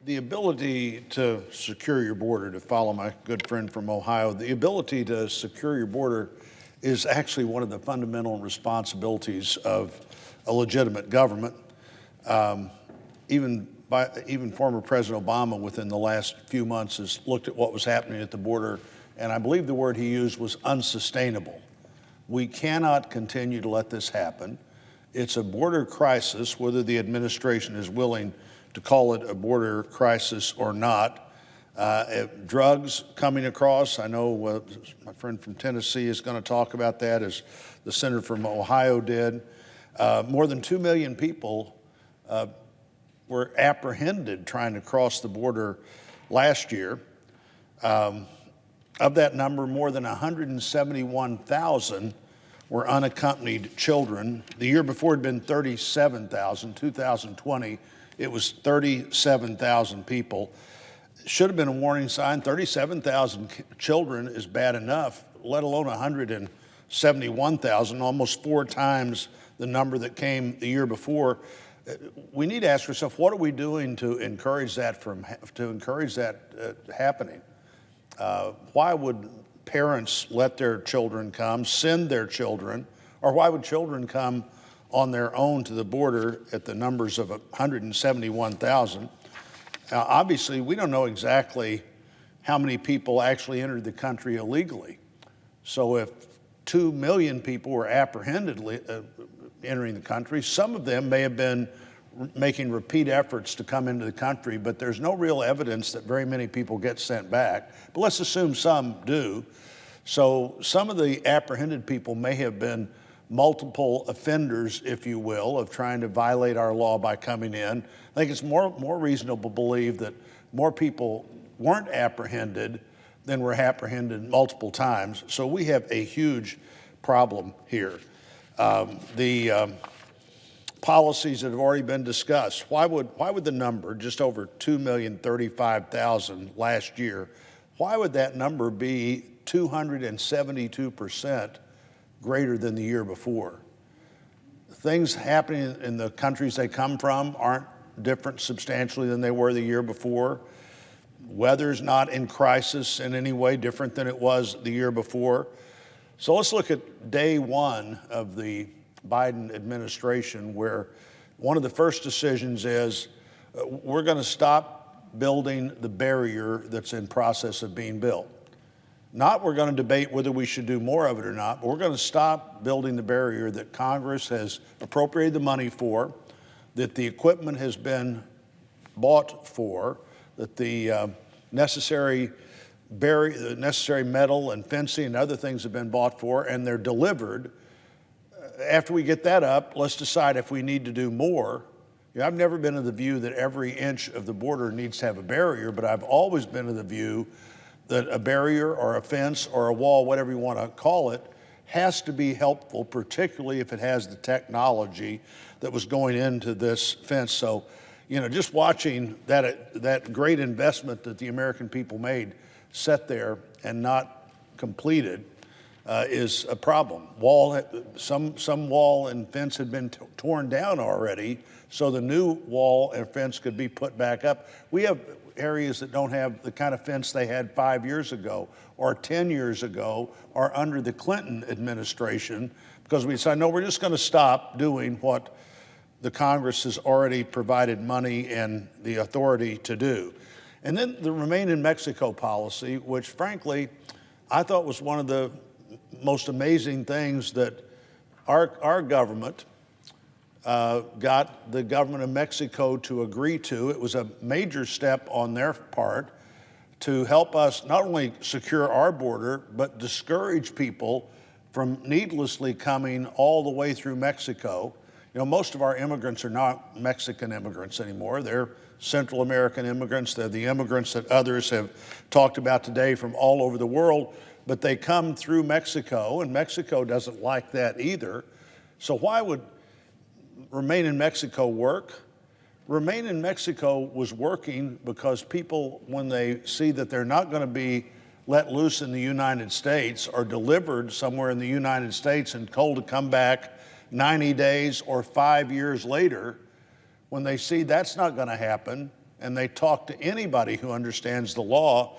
The ability to secure your border, to follow my good friend from Ohio, the ability to secure your border is actually one of the fundamental responsibilities of a legitimate government. Even former President Obama, within the last few months, has looked at what was happening at the border, and I believe the word he used was unsustainable. We cannot continue to let this happen. It's a border crisis, whether the administration is willing to call it a border crisis or not. Drugs coming across, I know my friend from Tennessee is going to talk about that, as the senator from Ohio did. More than 2 million people were apprehended trying to cross the border last year. Of that number, more than 171,000 were unaccompanied children. The year before had been 37,000, 2020. It was 37,000 people. Should have been a warning sign. 37,000 children is bad enough, let alone 171,000, almost 4 times the number that came the year before. We need to ask ourselves, what are we doing to encourage that happening? Why would parents let their children come, send their children, or why would children come on their own to the border at the numbers of 171,000? Now, obviously, we don't know exactly how many people actually entered the country illegally. So if 2 million people were apprehended entering the country, some of them may have been making repeat efforts to come into the country, but there's no real evidence that very many people get sent back. But let's assume some do. So some of the apprehended people may have been multiple offenders, if you will, of trying to violate our law by coming in. I think it's more reasonable to believe that more people weren't apprehended than were apprehended multiple times. So we have a huge problem here. The policies that have already been discussed, why would the number, just over 2,035,000 last year, why would that number be 272% greater than the year before? Things happening in the countries they come from aren't different substantially than they were the year before. Weather's not in crisis in any way different than it was the year before. So let's look at day one of the Biden administration, where one of the first decisions is we're going to stop building the barrier that's in process of being built. Not we're going to debate whether we should do more of it or not, but we're going to stop building the barrier that Congress has appropriated the money for, that the equipment has been bought for, that the necessary metal and fencing and other things have been bought for, and they're delivered. After we get that up, let's decide if we need to do more. I've never been of the view that every inch of the border needs to have a barrier, but I've always been of the view that a barrier or a fence or a wall, whatever you want to call it, has to be helpful, particularly if it has the technology that was going into this fence. So, just watching that great investment that the American people made sit there and not completed is a problem. Some wall and fence had been torn down already, so the new wall and fence could be put back up. We have areas that don't have the kind of fence they had 5 years ago or 10 years ago or under the Clinton administration, because we decided, no, we're just going to stop doing what the Congress has already provided money and the authority to do. And then the Remain in Mexico policy, which frankly, I thought was one of the most amazing things that our government got the government of Mexico to agree to. It was a major step on their part to help us not only secure our border, but discourage people from needlessly coming all the way through Mexico. Most of our immigrants are not Mexican immigrants anymore. They're Central American immigrants. They're the immigrants that others have talked about today from all over the world, but they come through Mexico, and Mexico doesn't like that either. So why would Remain in Mexico work? Remain in Mexico was working because people, when they see that they're not going to be let loose in the United States or delivered somewhere in the United States and told to come back 90 days or 5 years later, when they see that's not going to happen and they talk to anybody who understands the law,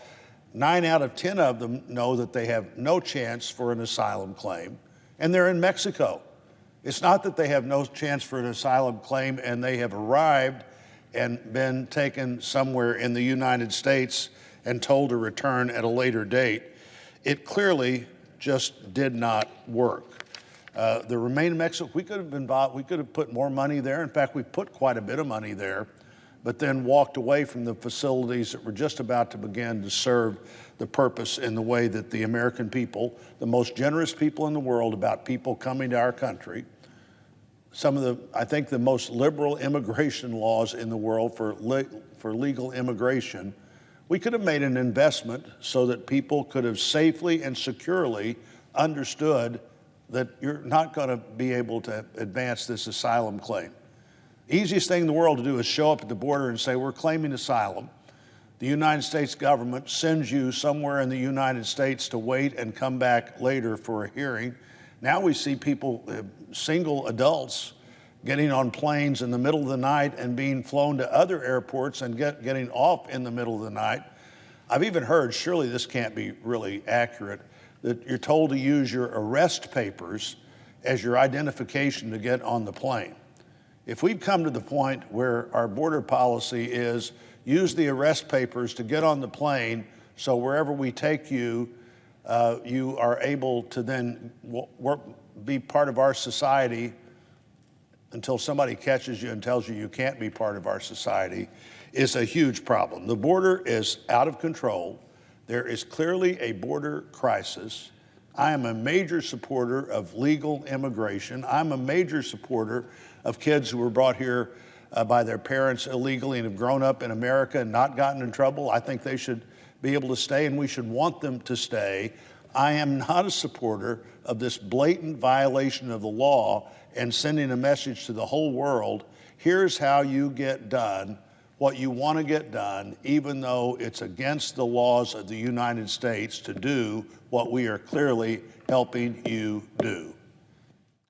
9 out of 10 of them know that they have no chance for an asylum claim, and they're in Mexico. It's not that they have no chance for an asylum claim and they have arrived and been taken somewhere in the United States and told to return at a later date. It clearly just did not work. The Remain in Mexico, we could have put more money there. In fact, we put quite a bit of money there, but then walked away from the facilities that were just about to begin to serve the purpose in the way that the American people, the most generous people in the world about people coming to our country, some of the, I think, the most liberal immigration laws in the world for legal immigration, we could have made an investment so that people could have safely and securely understood that you're not going to be able to advance this asylum claim. Easiest thing in the world to do is show up at the border and say, we're claiming asylum. The United States government sends you somewhere in the United States to wait and come back later for a hearing. Now we see people, single adults, getting on planes in the middle of the night and being flown to other airports and getting off in the middle of the night. I've even heard, surely this can't be really accurate, that you're told to use your arrest papers as your identification to get on the plane. If we've come to the point where our border policy is use the arrest papers to get on the plane, so wherever we take you, you are able to then be part of our society until somebody catches you and tells you you can't be part of our society, is a huge problem. The border is out of control. There is clearly a border crisis. I am a major supporter of legal immigration. I'm a major supporter of kids who were brought here by their parents illegally and have grown up in America and not gotten in trouble. I think they should be able to stay, and we should want them to stay. I am not a supporter of this blatant violation of the law and sending a message to the whole world, here's how you get done what you want to get done, even though it's against the laws of the United States to do what we are clearly helping you do.